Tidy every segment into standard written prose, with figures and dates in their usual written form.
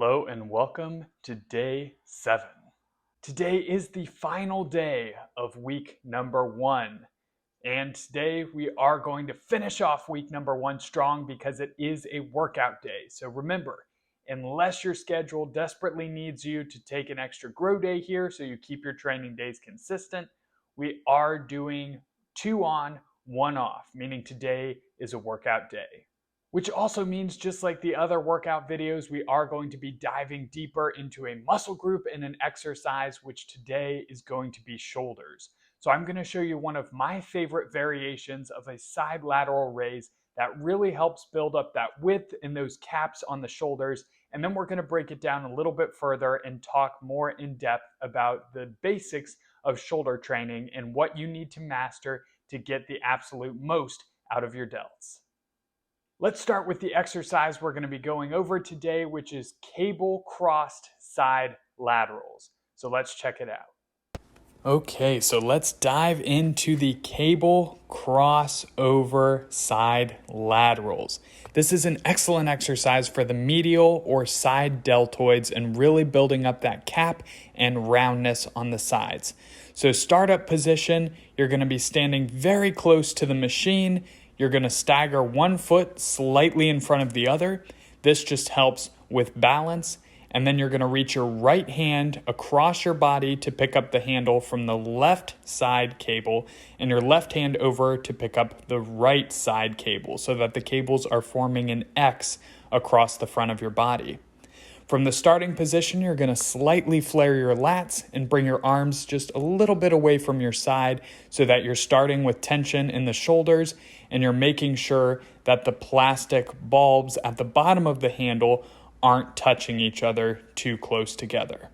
Hello and welcome to day 7. Today is the final day of week number 1. And today we are going to finish off week number 1 strong because it is a workout day. So remember, unless your schedule desperately needs you to take an extra grow day here so you keep your training days consistent, we are doing 2 on, 1 off, meaning today is a workout day. Which also means, just like the other workout videos, we are going to be diving deeper into a muscle group and an exercise, which today is going to be shoulders. So I'm going to show you one of my favorite variations of a side lateral raise that really helps build up that width and those caps on the shoulders. And then we're going to break it down a little bit further and talk more in depth about the basics of shoulder training and what you need to master to get the absolute most out of your delts. Let's start with the exercise we're going to be going over today, which is cable crossed side laterals. So let's check it out. Okay, so let's dive into the cable crossover side laterals. This is an excellent exercise for the medial or side deltoids and really building up that cap and roundness on the sides. So startup position, you're going to be standing very close to the machine. You're going to stagger one foot slightly in front of the other. This just helps with balance. And then you're going to reach your right hand across your body to pick up the handle from the left side cable and your left hand over to pick up the right side cable so that the cables are forming an X across the front of your body. From the starting position, you're going to slightly flare your lats and bring your arms just a little bit away from your side so that you're starting with tension in the shoulders and you're making sure that the plastic bulbs at the bottom of the handle aren't touching each other too close together.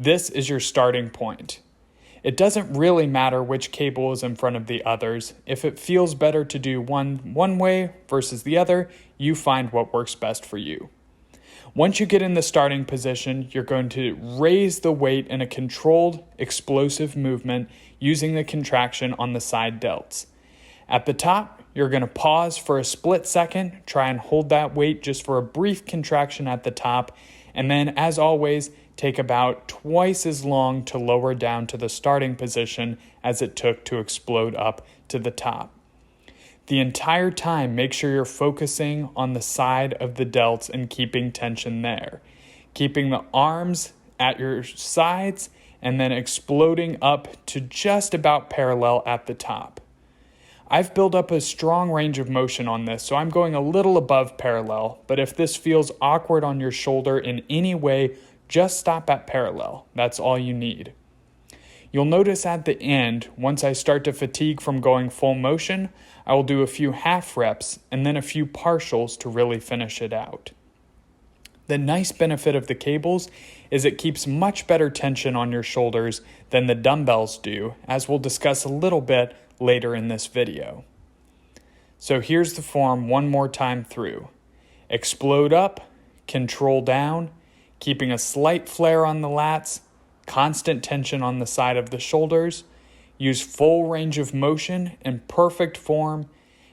This is your starting point. It doesn't really matter which cable is in front of the others. If it feels better to do one way versus the other, you find what works best for you. Once you get in the starting position, you're going to raise the weight in a controlled, explosive movement using the contraction on the side delts. At the top, you're going to pause for a split second, try and hold that weight just for a brief contraction at the top, and then, as always, take about twice as long to lower down to the starting position as it took to explode up to the top. The entire time, make sure you're focusing on the side of the delts and keeping tension there. Keeping the arms at your sides and then exploding up to just about parallel at the top. I've built up a strong range of motion on this, so I'm going a little above parallel, but if this feels awkward on your shoulder in any way, just stop at parallel. That's all you need. You'll notice at the end, once I start to fatigue from going full motion, I will do a few half reps and then a few partials to really finish it out. The nice benefit of the cables is it keeps much better tension on your shoulders than the dumbbells do, as we'll discuss a little bit later in this video. So here's the form one more time through. Explode up, control down, keeping a slight flare on the lats, constant tension on the side of the shoulders, use full range of motion in perfect form.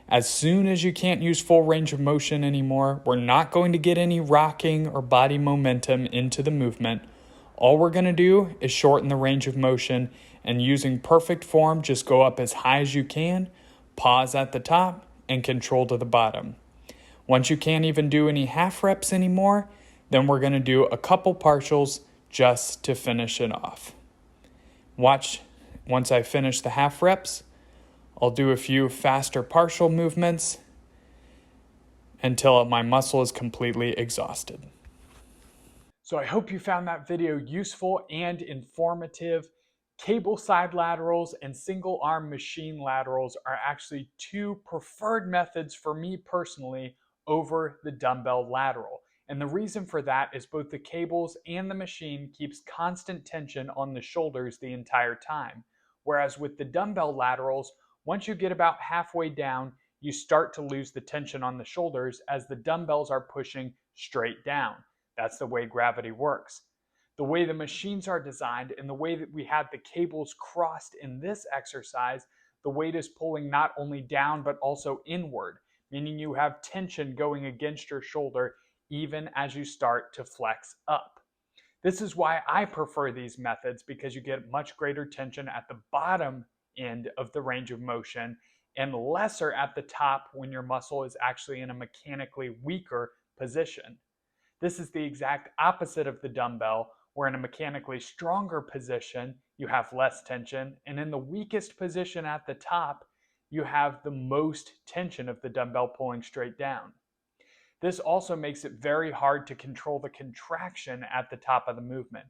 As soon as you can't use full range of motion anymore, we're not going to get any rocking or body momentum into the movement. All we're going to do is shorten the range of motion, and using perfect form, just go up as high as you can, pause at the top, and control to the bottom. Once you can't even do any half reps anymore, then we're going to do a couple partials just to finish it off. Watch, once I finish the half reps, I'll do a few faster partial movements until my muscle is completely exhausted. So I hope you found that video useful and informative. Cable side laterals and single arm machine laterals are actually two preferred methods for me personally over the dumbbell lateral. And the reason for that is both the cables and the machine keeps constant tension on the shoulders the entire time. Whereas with the dumbbell laterals, once you get about halfway down, you start to lose the tension on the shoulders as the dumbbells are pushing straight down. That's the way gravity works. The way the machines are designed and the way that we have the cables crossed in this exercise, the weight is pulling not only down but also inward, meaning you have tension going against your shoulder even as you start to flex up. This is why I prefer these methods, because you get much greater tension at the bottom end of the range of motion and lesser at the top when your muscle is actually in a mechanically weaker position. This is the exact opposite of the dumbbell, where in a mechanically stronger position, you have less tension, and in the weakest position at the top, you have the most tension of the dumbbell pulling straight down. This also makes it very hard to control the contraction at the top of the movement.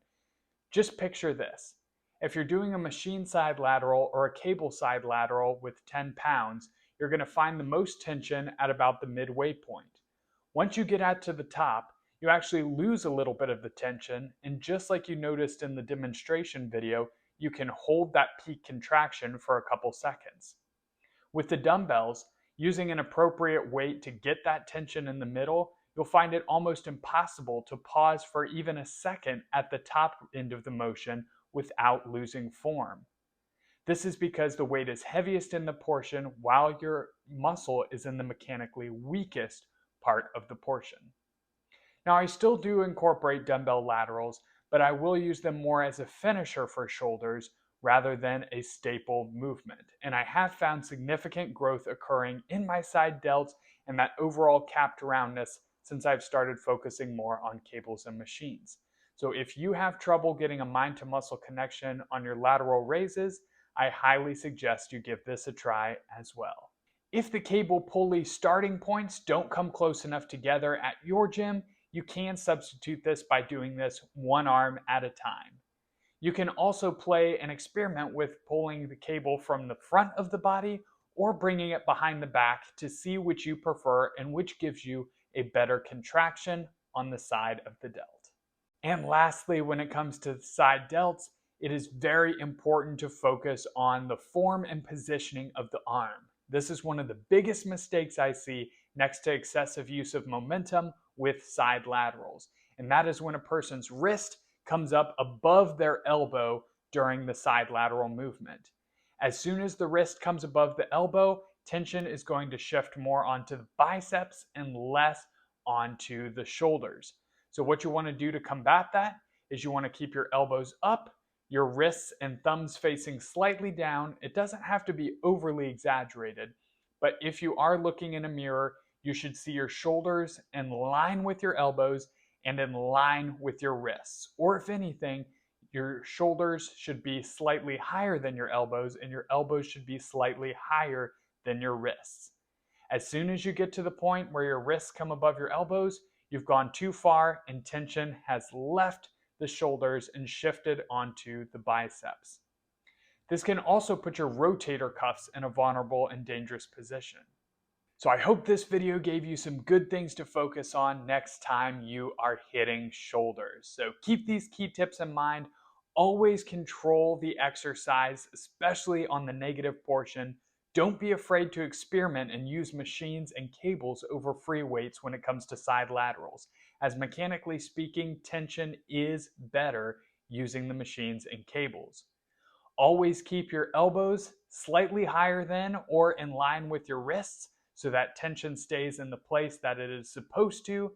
Just picture this. If you're doing a machine side lateral or a cable side lateral with 10 pounds, you're going to find the most tension at about the midway point. Once you get out to the top, you actually lose a little bit of the tension, and just like you noticed in the demonstration video, you can hold that peak contraction for a couple seconds. With the dumbbells, using an appropriate weight to get that tension in the middle, you'll find it almost impossible to pause for even a second at the top end of the motion without losing form. This is because the weight is heaviest in the portion while your muscle is in the mechanically weakest part of the portion. Now, I still do incorporate dumbbell laterals, but I will use them more as a finisher for shoulders rather than a staple movement. And I have found significant growth occurring in my side delts and that overall capped roundness since I've started focusing more on cables and machines. So if you have trouble getting a mind to muscle connection on your lateral raises, I highly suggest you give this a try as well. If the cable pulley starting points don't come close enough together at your gym, you can substitute this by doing this one arm at a time. You can also play and experiment with pulling the cable from the front of the body or bringing it behind the back to see which you prefer and which gives you a better contraction on the side of the delt. And lastly, when it comes to side delts, it is very important to focus on the form and positioning of the arm. This is one of the biggest mistakes I see next to excessive use of momentum with side laterals. And that is when a person's wrist comes up above their elbow during the side lateral movement. As soon as the wrist comes above the elbow, tension is going to shift more onto the biceps and less onto the shoulders. So what you want to do to combat that is you want to keep your elbows up, your wrists and thumbs facing slightly down. It doesn't have to be overly exaggerated, but if you are looking in a mirror, you should see your shoulders in line with your elbows and in line with your wrists. Or if anything, your shoulders should be slightly higher than your elbows and your elbows should be slightly higher than your wrists. As soon as you get to the point where your wrists come above your elbows, you've gone too far and tension has left the shoulders and shifted onto the biceps. This can also put your rotator cuffs in a vulnerable and dangerous position. So I hope this video gave you some good things to focus on next time you are hitting shoulders. So keep these key tips in mind. Always control the exercise, especially on the negative portion. Don't be afraid to experiment and use machines and cables over free weights when it comes to side laterals, as mechanically speaking, tension is better using the machines and cables. Always keep your elbows slightly higher than or in line with your wrists so that tension stays in the place that it is supposed to.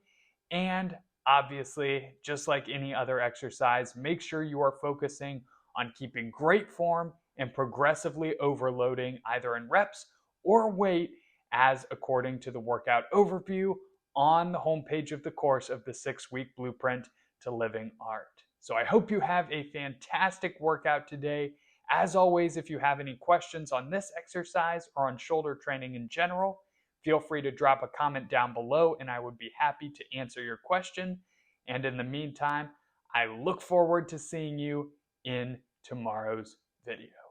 And obviously, just like any other exercise, make sure you are focusing on keeping great form and progressively overloading either in reps or weight as according to the workout overview on the homepage of the course of the 6-week blueprint to living art. So I hope you have a fantastic workout today. As always, if you have any questions on this exercise or on shoulder training in general, feel free to drop a comment down below and I would be happy to answer your question. And in the meantime, I look forward to seeing you in tomorrow's video.